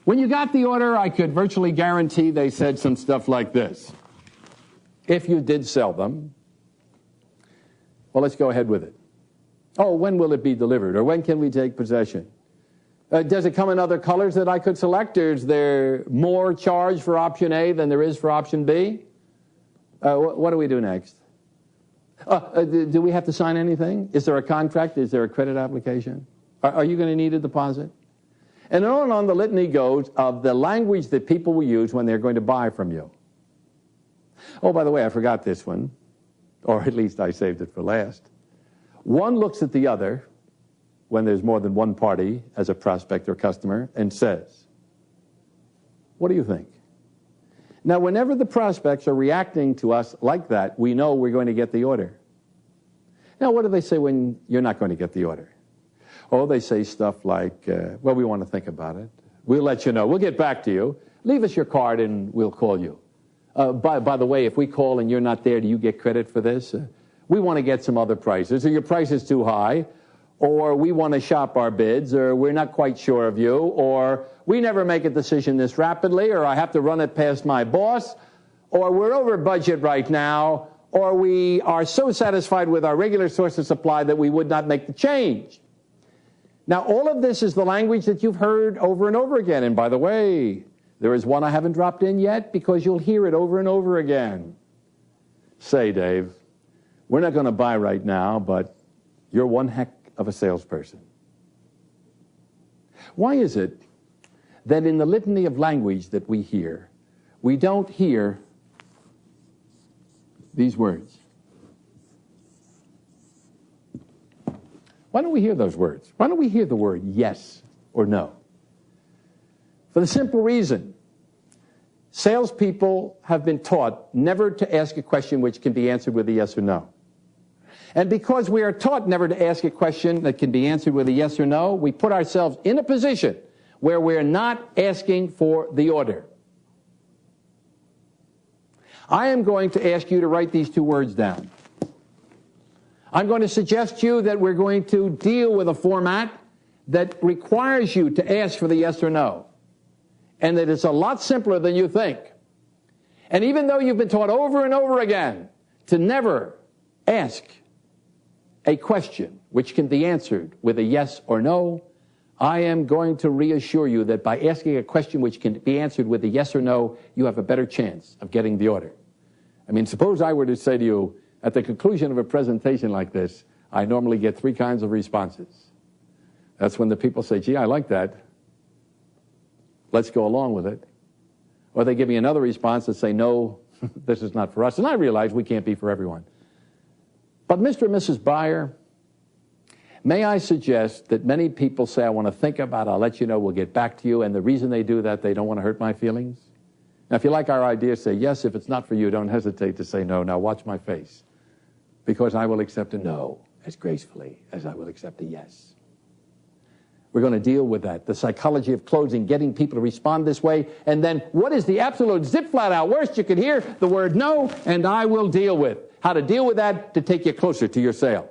When you got the order, I could virtually guarantee they said some stuff like this. If you did sell them, well, let's go ahead with it. Oh, when will it be delivered? Or when can we take possession? Does it come in other colors that I could select? Or is there more charge for option A than there is for option B? What do we do next? Do we have to sign anything? Is there a contract? Is there a credit application? Are you going to need a deposit? And on the litany goes of the language that people will use when they're going to buy from you. Oh, by the way, I forgot this one, or at least I saved it for last. One looks at the other when there's more than one party as a prospect or customer and says, what do you think? Now, whenever the prospects are reacting to us like that, we know we're going to get the order. Now, what do they say when you're not going to get the order? Oh, they say stuff like, well, we want to think about it. We'll let you know. We'll get back to you. Leave us your card and we'll call you. By the way, if we call and you're not there, do you get credit for this? We want to get some other prices, or your price is too high, or we want to shop our bids, or we're not quite sure of you, or we never make a decision this rapidly, or I have to run it past my boss, or we're over budget right now, or we are so satisfied with our regular source of supply that we would not make the change. Now, all of this is the language that you've heard over and over again. And by the way, there is one I haven't dropped in yet because you'll hear it over and over again. Say, Dave, we're not going to buy right now, but you're one heck of a salesperson. Why is it that in the litany of language that we hear, we don't hear these words? Why don't we hear those words? Why don't we hear the word yes or no? For the simple reason, salespeople have been taught never to ask a question which can be answered with a yes or no. And because we are taught never to ask a question that can be answered with a yes or no, we put ourselves in a position where we're not asking for the order. I am going to ask you to write these two words down. I'm going to suggest to you that we're going to deal with a format that requires you to ask for the yes or no, and that it's a lot simpler than you think. And even though you've been taught over and over again to never ask a question which can be answered with a yes or no, I am going to reassure you that by asking a question which can be answered with a yes or no, you have a better chance of getting the order. I mean, suppose I were to say to you, at the conclusion of a presentation like this, I normally get three kinds of responses. That's when the people say, gee, I like that. Let's go along with it. Or they give me another response and say, no, this is not for us. And I realize we can't be for everyone. But Mr. and Mrs. Buyer, may I suggest that many people say, I want to think about it, I'll let you know, we'll get back to you. And the reason they do that, they don't want to hurt my feelings. Now, if you like our idea, say yes. If it's not for you, don't hesitate to say no. Now, watch my face. Because I will accept a no as gracefully as I will accept a yes. We're going to deal with that, the psychology of closing, getting people to respond this way. And then what is the absolute zip flat out worst you could hear? The word no, and I will deal with. How to deal with that to take you closer to your sale.